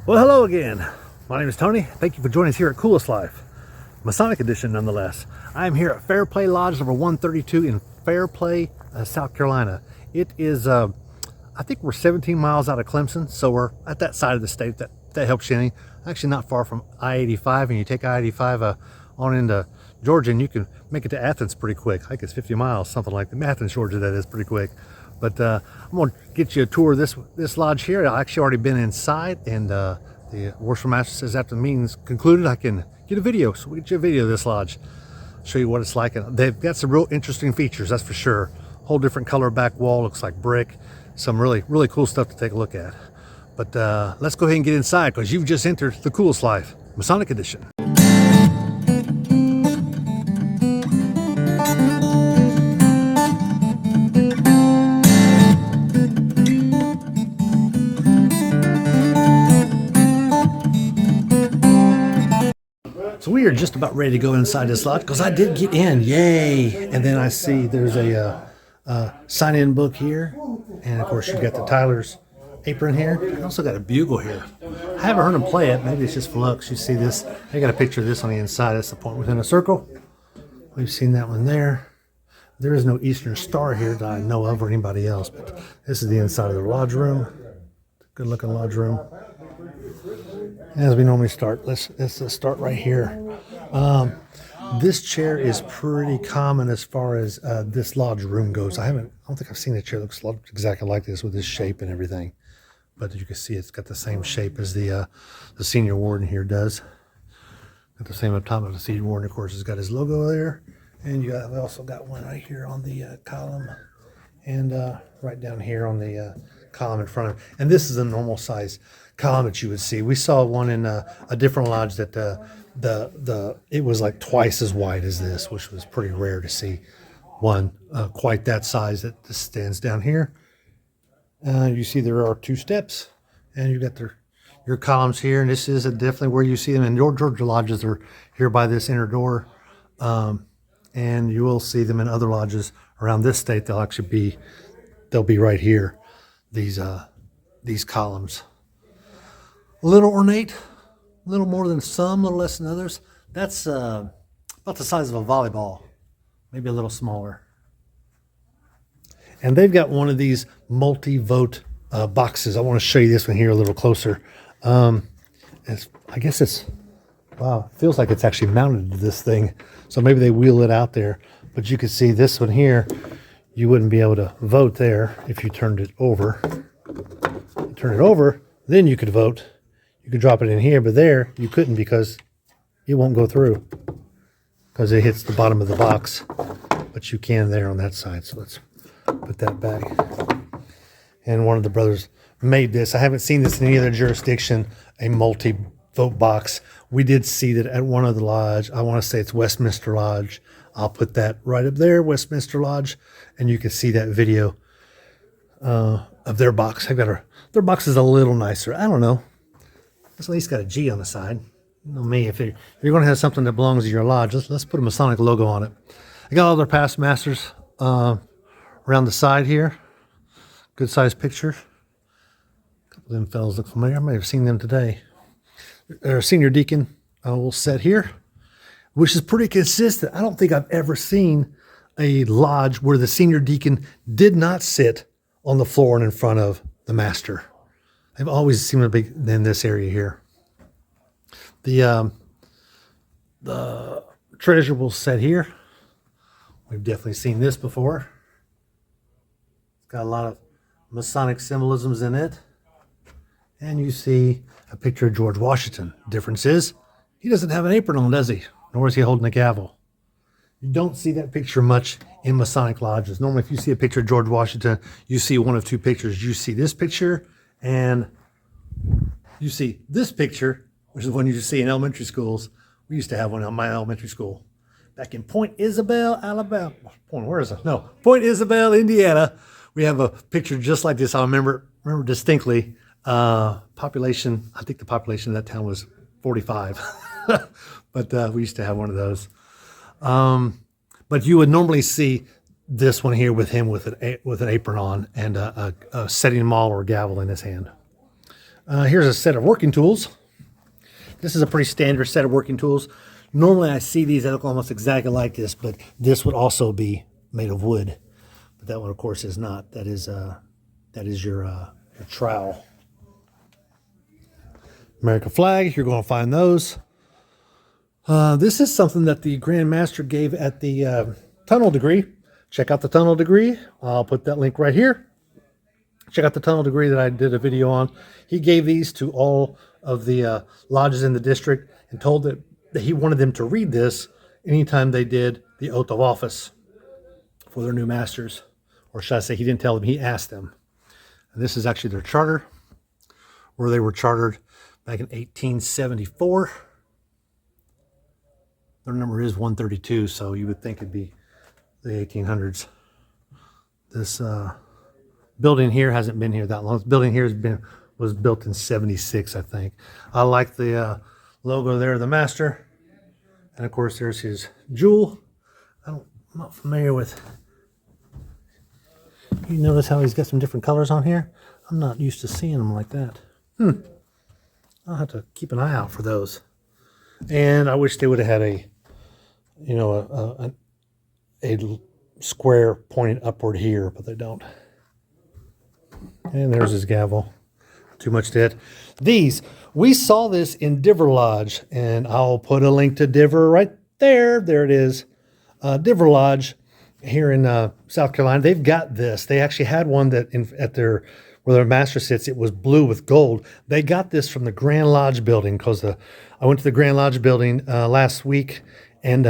Well, hello again. My name is Tony. Thank you for joining us here at Coolest Life, Masonic edition nonetheless. I am here at Fairplay Lodge number 132 in Fairplay, South Carolina. It is, I think we're 17 miles out of Clemson, so we're at that side of the state. That helps you any. Actually not far from I-85, and you take I-85 on into Georgia, and you can make it to Athens pretty quick. I think it's 50 miles, something like that. Athens, Georgia, that is pretty quick. But I'm going to get you a tour of this lodge here. I've actually already been inside, and the Worship Master says after the meeting's concluded, I can get a video. So we'll get you a video of this lodge, show you what it's like. And they've got some real interesting features, that's for sure. Whole different color back wall, looks like brick. Some really, really cool stuff to take a look at. But let's go ahead and get inside, because you've just entered the Coolest Life, Masonic edition. So we are just about ready to go inside this lodge, because I did get in, yay! And then I see there's a sign-in book here, and of course you've got the Tyler's apron here. I also got a bugle here. I haven't heard them play it. Maybe it's just for looks. You see this? I got a picture of this on the inside. That's the point within a circle. We've seen that one there. There is no Eastern Star here that I know of, or anybody else, but this is the inside of the lodge room. Good looking lodge room. As we normally start, let's start right here. This chair is pretty common as far as this lodge room goes. I don't think I've seen a chair that looks exactly like this with this shape and everything. But as you can see, it's got the same shape as the senior warden here does. Got the same up top of the senior warden, of course, has got his logo there. And we also got one right here on the column, and right down here on the column in front of it. And this is a normal size column that you would see. We saw one in a different lodge that it was like twice as wide as this, which was pretty rare to see one quite that size that just stands down here. You see there are two steps, and you got your columns here, and this is definitely where you see them. And your Georgia lodges are here by this inner door, and you will see them in other lodges around this state. They'll be right here. These columns, a little ornate, a little more than some, a little less than others. That's about the size of a volleyball, maybe a little smaller. And they've got one of these multi-vote boxes. I want to show you this one here a little closer. I guess wow, it feels like it's actually mounted to this thing. So maybe they wheel it out there. But you can see this one here, you wouldn't be able to vote there if you turned it over. You turn it over, then you could vote. You could drop it in here, but there you couldn't, because it won't go through, because it hits the bottom of the box. But you can there on that side. So let's put that back. And one of the brothers made this. I haven't seen this in any other jurisdiction, a multi-vote box. We did see that at one of the lodge. I want to say it's Westminster Lodge. I'll put that right up there, Westminster Lodge, and you can see that video of their box. Their box is a little nicer. I don't know. It's at least got a G on the side. You know me, if you're going to have something that belongs to your lodge, let's put a Masonic logo on it. I got all their past masters around the side here. Good sized picture. A couple of them fellows look familiar. I might have seen them today. Our senior deacon will set here, which is pretty consistent. I don't think I've ever seen a lodge where the senior deacon did not sit on the floor and in front of the master. They've always seemed to be in this area here. The treasurer will sit here. We've definitely seen this before. It's got a lot of Masonic symbolisms in it. And you see a picture of George Washington. Difference is, he doesn't have an apron on, does he? Nor is he holding a gavel. You don't see that picture much in Masonic lodges. Normally, if you see a picture of George Washington, you see one of two pictures. You see this picture, and you see this picture, which is one you see in elementary schools. We used to have one in my elementary school. Back in Point Isabel, Alabama. Where is it? No, Point Isabel, Indiana. We have a picture just like this. I remember distinctly. Population, I think the population of that town was 45. But we used to have one of those. But you would normally see this one here with him with an apron on and a setting maul or gavel in his hand. Here's a set of working tools. This is a pretty standard set of working tools. Normally I see these that look almost exactly like this, but this would also be made of wood. But that one, of course, is not. That is your trowel. American flag, you're going to find those. This is something that the Grand Master gave at the tunnel degree. Check out the tunnel degree. I'll put that link right here. Check out the tunnel degree that I did a video on. He gave these to all of the lodges in the district and told that he wanted them to read this anytime they did the oath of office for their new masters. Or should I say, he didn't tell them, he asked them. And this is actually their charter, where they were chartered back in 1874. Their number is 132, so you would think it'd be the 1800s. This building here hasn't been here that long. This building here was built in 76, I think. I like the logo there of the master. And of course, there's his jewel. I'm not familiar with. You notice how he's got some different colors on here? I'm not used to seeing them like that. I'll have to keep an eye out for those. And I wish they would have had a square pointing upward here, but they don't. And there's his gavel. Too much dead. These, we saw this in Diver Lodge, and I'll put a link to Diver right there. There it is. Diver Lodge here in South Carolina. They've got this. They actually had one that where their master sits, it was blue with gold. They got this from the Grand Lodge building because I went to the Grand Lodge building last week, and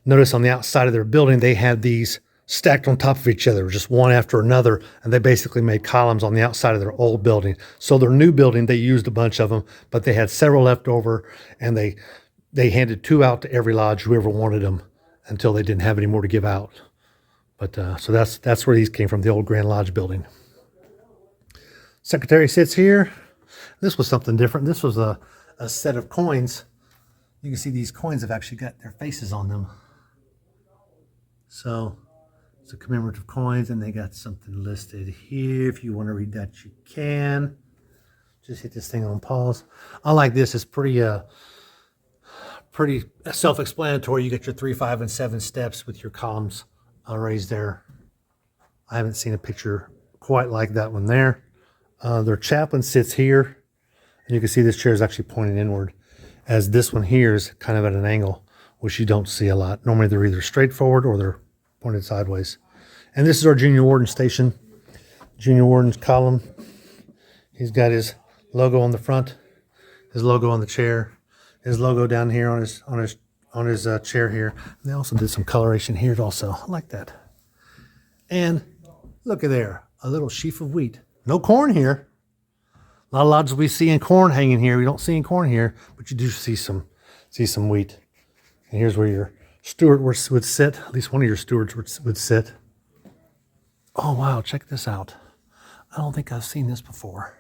notice on the outside of their building, they had these stacked on top of each other, just one after another, and they basically made columns on the outside of their old building. So their new building, they used a bunch of them, but they had several left over, and they handed 2 out to every lodge, whoever wanted them, until they didn't have any more to give out. But so that's where these came from, the old Grand Lodge building. Secretary sits here. This was something different. This was a set of coins. You can see these coins have actually got their faces on them. So it's a commemorative coins, and they got something listed here. If you want to read that, you can. Just hit this thing on pause. I like this. It's pretty self-explanatory. You get your 3, 5, and 7 steps with your columns raised there. I haven't seen a picture quite like that one there. Their chaplain sits here, and you can see this chair is actually pointing inward, as this one here is kind of at an angle, which you don't see a lot. Normally they're either straight forward or they're pointed sideways. And this is our Junior Warden station. Junior Warden's column. He's got his logo on the front, his logo on the chair, his logo down here on his chair here. And they also did some coloration here also. I like that. And look at there, a little sheaf of wheat. No corn here. A lot of lodges we see in corn hanging here. We don't see in corn here, but you do see some wheat. And here's where your steward would sit. At least one of your stewards would sit. Oh, wow. Check this out. I don't think I've seen this before.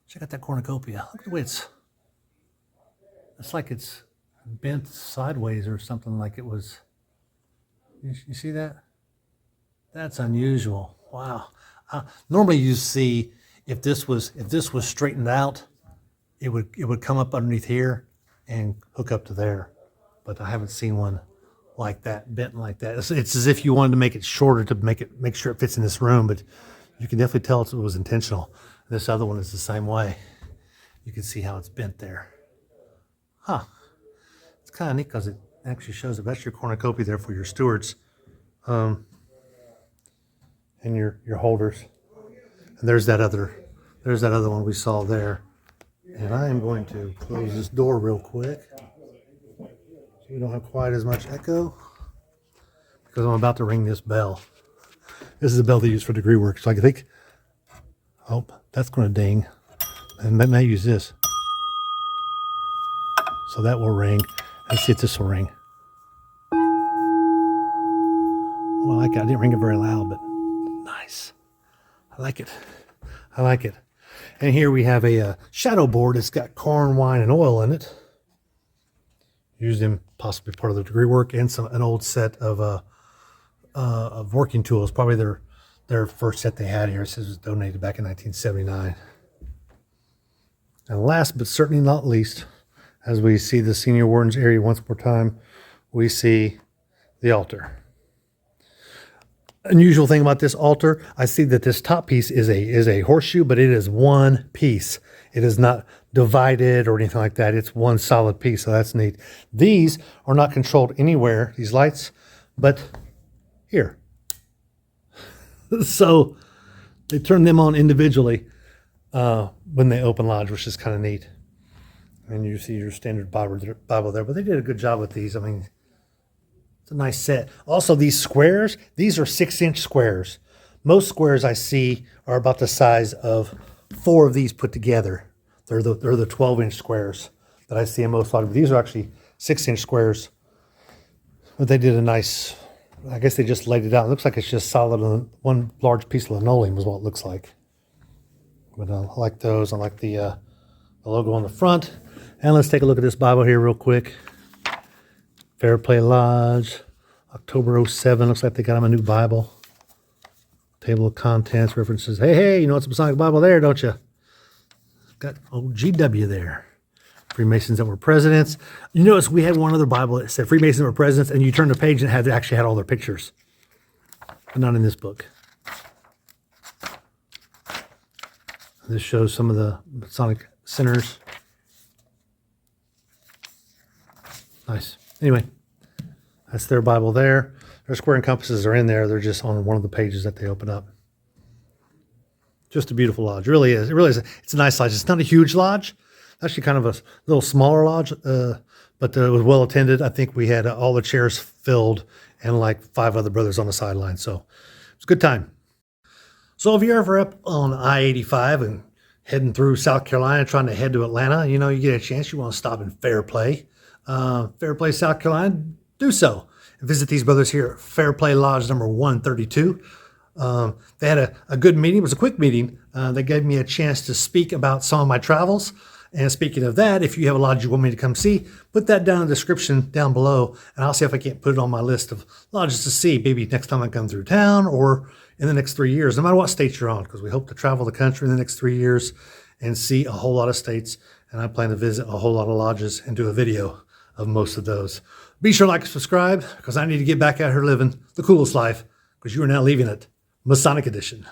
Check out that cornucopia. Look at the way it's like it's bent sideways or something, like it was. You see that? That's unusual. Wow. Normally you see if this was straightened out, it would come up underneath here and hook up to there. But I haven't seen one like that, bent like that. It's as if you wanted to make it shorter to make sure it fits in this room, but you can definitely tell it was intentional. This other one is the same way. You can see how it's bent there. Huh. It's kind of neat because it actually shows that's your cornucopia there for your stewards. And your holders. And there's that other one we saw there. And I am going to close this door real quick so you don't have quite as much echo, because I'm about to ring this bell. This is the bell they use for degree work. So I think, oh, that's going to ding. And I may use this. So that will ring. Let's see if this will ring. Well, I didn't ring it very loud, but nice. I like it. I like it. And here we have a shadow board. It's got corn, wine, and oil in it. Used in possibly part of the degree work, and an old set of working tools. Probably their first set they had here. It says it was donated back in 1979. And last but certainly not least, as we see the senior warden's area once more time, we see the altar. Unusual thing about this altar, I see that this top piece is a horseshoe, but it is one piece. It is not divided or anything like that. It's one solid piece, so that's neat. These are not controlled anywhere, these lights, but here. So they turn them on individually when they open lodge, which is kind of neat. And you see your standard Bible there, but they did a good job with these. I mean, it's a nice set. Also, these squares, these are 6-inch squares. Most squares I see are about the size of 4 of these put together. They're the 12-inch squares that I see in most lodges. These are actually 6-inch squares. But they did a nice, I guess they just laid it out. It looks like it's just solid. One large piece of linoleum is what it looks like. But I like those. I like the logo on the front. And let's take a look at this Bible here real quick. Fair Play Lodge, October 07. Looks like they got them a new Bible. Table of contents, references. Hey, you know it's a Masonic Bible there, don't you? Got OGW there. Freemasons that were presidents. You notice we had one other Bible that said Freemasons that were presidents, and you turn the page and it actually had all their pictures. But not in this book. This shows some of the Masonic centers. Nice. Anyway, that's their Bible there. Their square and compasses are in there. They're just on one of the pages that they open up. Just a beautiful lodge. It really is. It really is. It's a nice lodge. It's not a huge lodge. Actually kind of a little smaller lodge, but it was well attended. I think we had all the chairs filled and like 5 other brothers on the sideline. So it was a good time. So if you're ever up on I-85 and heading through South Carolina, trying to head to Atlanta, you know, you get a chance, you want to stop in Fair Play. Fair Play, South Carolina, do so. And visit these brothers here at Fair Play Lodge number 132. They had a good meeting. It was a quick meeting. They gave me a chance to speak about some of my travels. And speaking of that, if you have a lodge you want me to come see, put that down in the description down below, and I'll see if I can't put it on my list of lodges to see, maybe next time I come through town or in the next 3 years, no matter what state you're on, because we hope to travel the country in the next 3 years and see a whole lot of states. And I plan to visit a whole lot of lodges and do a video of most of those. Be sure to like and subscribe, because I need to get back out here living the coolest life, because you are now leaving it Masonic Edition.